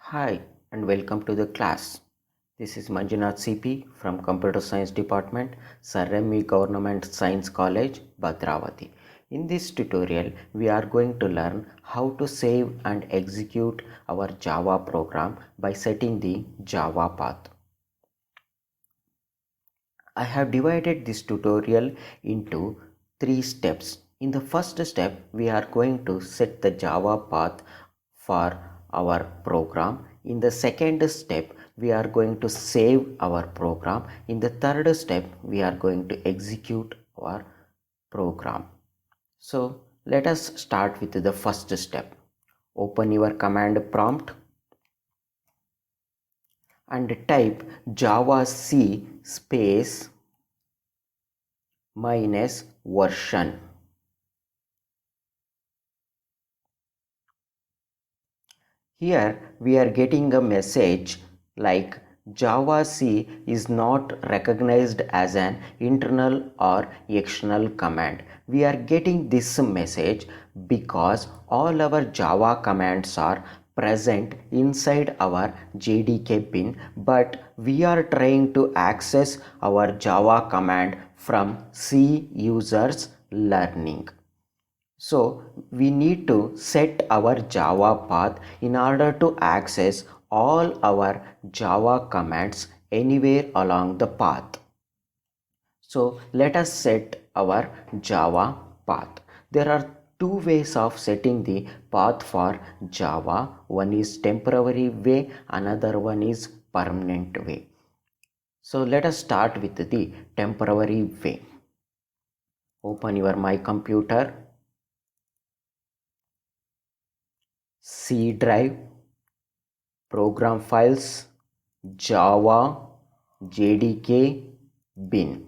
Hi and welcome to the class. This is Manjunath CP from Computer Science Department, Sir M.E. Government Science College, Bhadravati. In this tutorial, we are going to learn how to save and execute our Java program by setting the Java path. I have divided this tutorial into 3 steps. In the first step, we are going to set the Java path for our program. In the second step, we are going to save our program. In the third step, we are going to execute our program. So let us start with the first step. Open your command prompt and type javac space minus version. Here we are getting a message like javac is not recognized as an internal or external command. We are getting this message because all our Java commands are present inside our JDK bin, but we are trying to access our Java command from C users learning. So we need to set our Java path in order to access all our Java commands anywhere along the path. So let us set our Java path. There are two ways of setting the path for Java. One is temporary way, another one is permanent way. So let us start with the temporary way. Open your My Computer, C drive, program files, Java, JDK, bin.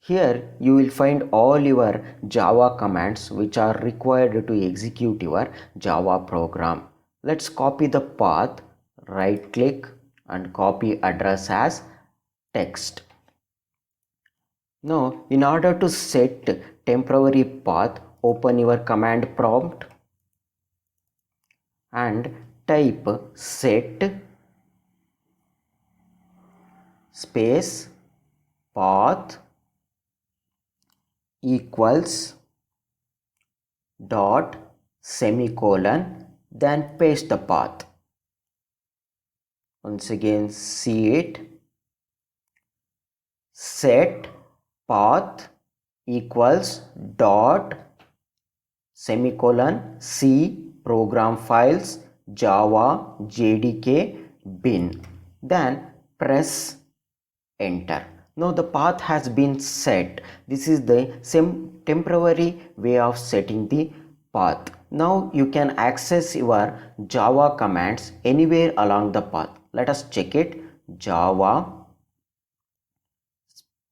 Here you will find all your Java commands which are required to execute your Java program. Let's copy the path, right click and copy address as text. Now in order to set temporary path, open your command prompt and type set space path equals dot semicolon, then paste the path. Once again see it, set path equals dot semicolon C program files Java JDK bin, then press enter. Now the path has been set. This is the same temporary way of setting the path. Now you can access your Java commands anywhere along the path. Let us check it. Java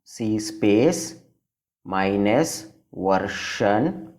C space minus version.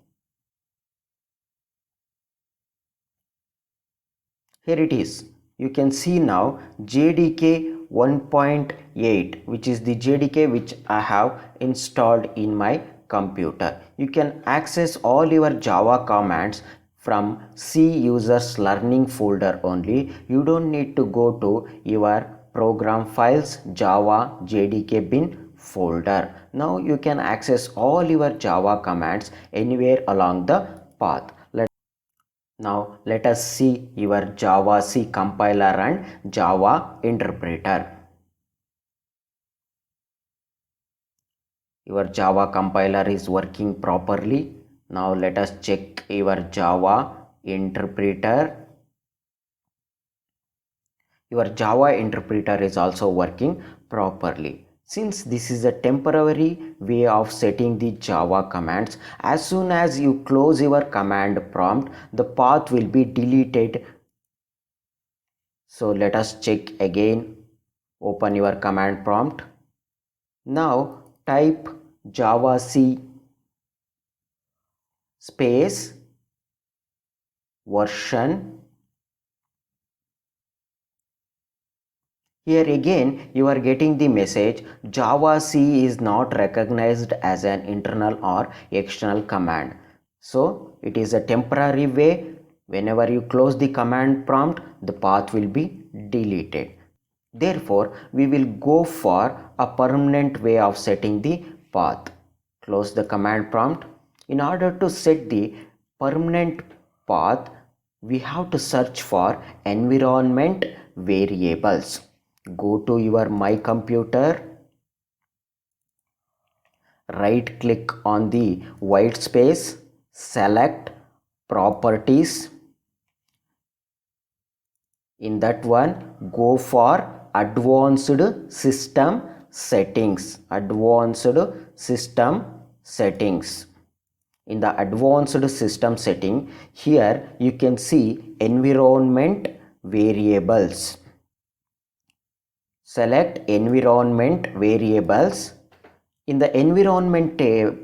Here it is. You can see now JDK 1.8, which is the JDK which I have installed in my computer. You can access all your Java commands from C users learning folder only. You don't need to go to your program files Java JDK bin folder. Now you can access all your Java commands anywhere along the path. Now let us see your javac compiler and Java interpreter. Your Java compiler is working properly. Now let us check your Java interpreter. Your Java interpreter is also working properly. Since this is a temporary way of setting the Java commands, as soon as you close your command prompt, the path will be deleted. So let us check again. Open your command prompt. Now type javac space version. Here again you are getting the message javac is not recognized as an internal or external command. So it is a temporary way. Whenever you close the command prompt, the path will be deleted. Therefore, we will go for a permanent way of setting the path. Close the command prompt. In order to set the permanent path, we have to search for environment variables. Go to your My Computer, right click on the white space, select Properties. In that one, go for Advanced System Settings. Advanced System Settings. In the Advanced System Setting, here you can see Environment Variables. Select Environment Variables. In the environment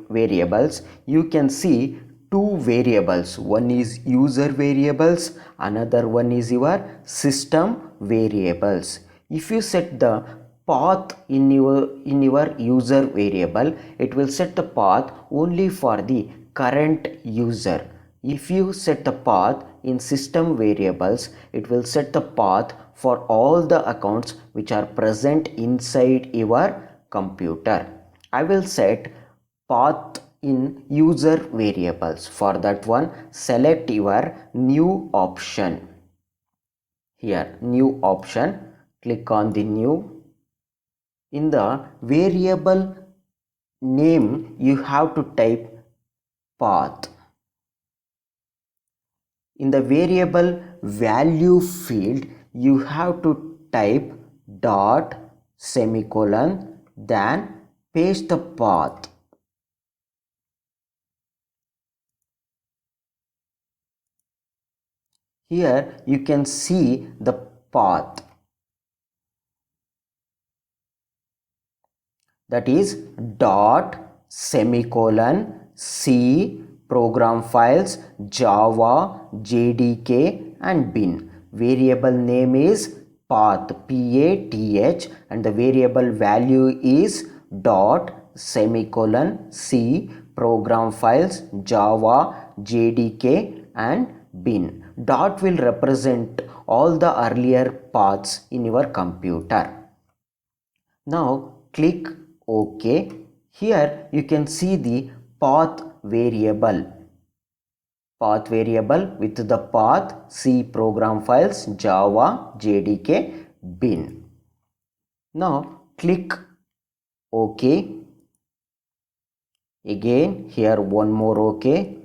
variables, you can see two variables. One is user variables, another one is your system variables. If you set the path in your user variable, it will set the path only for the current user. If you set the path in system variables, it will set the path for all the accounts which are present inside your computer. I will set path in user variables. For that one, select your new option. Here, new option, click on the new. In the variable name, you have to type path. In the variable value field, you have to type dot semicolon, then paste the path. Here you can see the path, that is dot semicolon C program files Java JDK and bin. Variable name is path, PATH, and the variable value is dot semicolon C program files Java JDK and bin. Dot will represent all the earlier paths in your computer. Now click OK. Here you can see the path variable. Path variable with the path C program files Java JDK bin. Now click OK. Again here one more OK.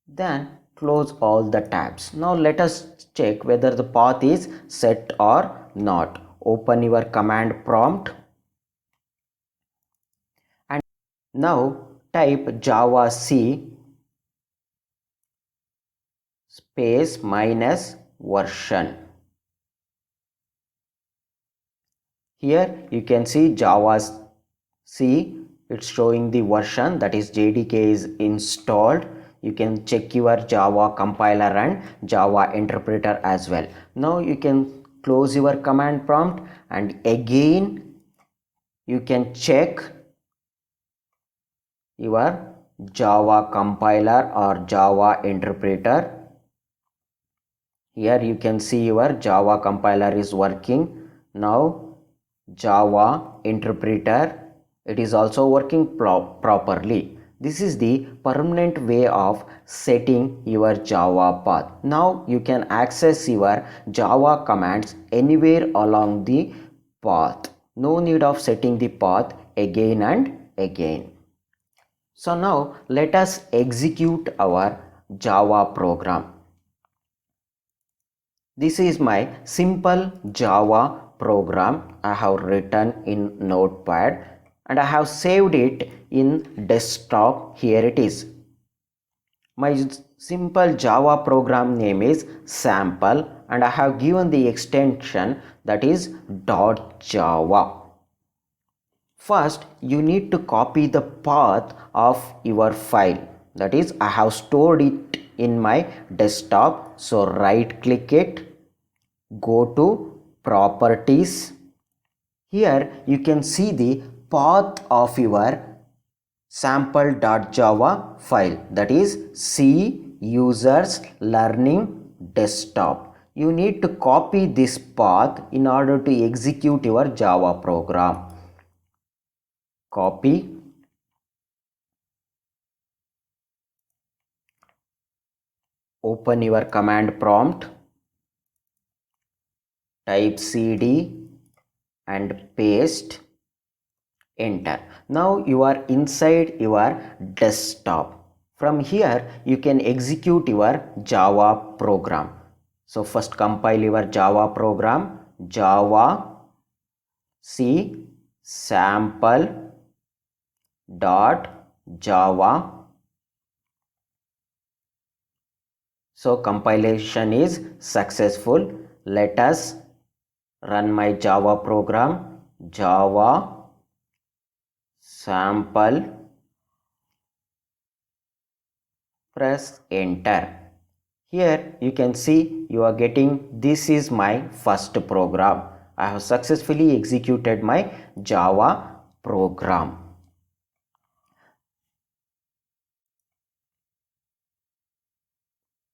Then close all the tabs. Now let us check whether the path is set or not. Open your command prompt and now type javac space minus version. Here you can see javac, it's showing the version, that is JDK is installed. You can check your Java compiler and Java interpreter as well. Now you can close your command prompt and again you can check your Java compiler or Java interpreter. Here you can see your Java compiler is working. Now Java interpreter, it is also working properly. This is the permanent way of setting your Java path. Now you can access your Java commands anywhere along the path. No need of setting the path again and again. So now let us execute our Java program. This is my simple Java program I have written in Notepad and I have saved it in desktop. Here it is. My simple Java program name is sample and I have given the extension, that is .java. First you need to copy the path of your file, that is I have stored it in my desktop. So right click it, go to properties. Here you can see the path of your sample.java file, that is C users learning desktop. You need to copy this path in order to execute your Java program. Copy. Open your command prompt. Type cd and paste. Enter. Now you are inside your desktop. From here you can execute your Java program. So first compile your Java program. Java C sample dot Java. So compilation is successful. Let us run my Java program. Java sample. Press enter. Here you can see you are getting, this is my first program. I have successfully executed my Java program.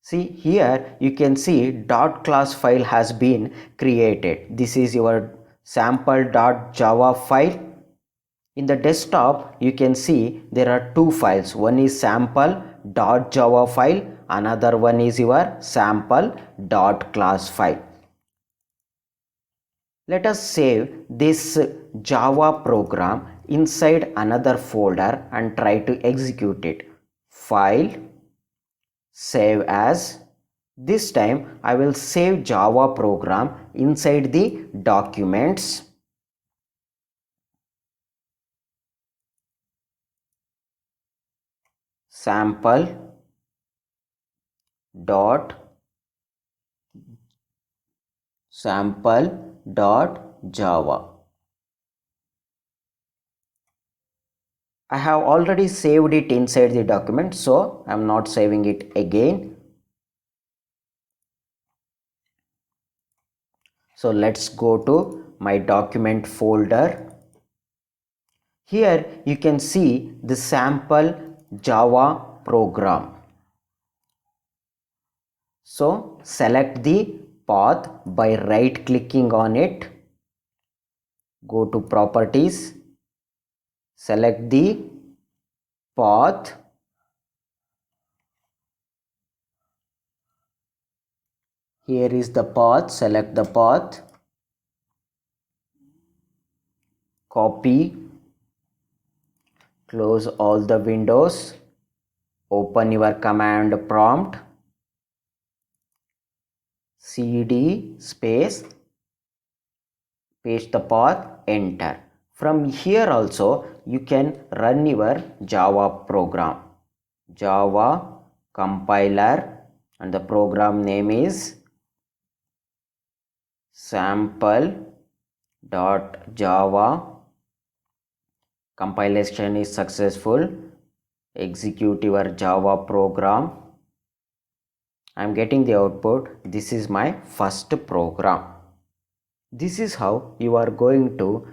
See here you can see dot class file has been created. This is your sample.java file. In the desktop you can see there are two files. One is sample.java file, another one is your sample.class file. Let us save this Java program inside another folder and try to execute it. File, save as. This time I will save Java program inside the documents. Sample dot Java. I have already saved it inside the document, so I am not saving it again. So let's go to my document folder. Here you can see the sample Java program. So select the path by right clicking on it. Go to properties. Select the path. Here is the path. Select the path. Copy. Close all the windows. Open your command prompt. cd space, paste the path, enter. From here also you can run your Java program. Java compiler, and the program name is sample.java. Compilation is successful. Execute your Java program. I am getting the output. This is my first program. This is how you are going to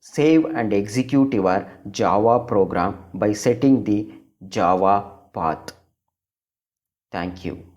save and execute your Java program by setting the Java path. Thank you.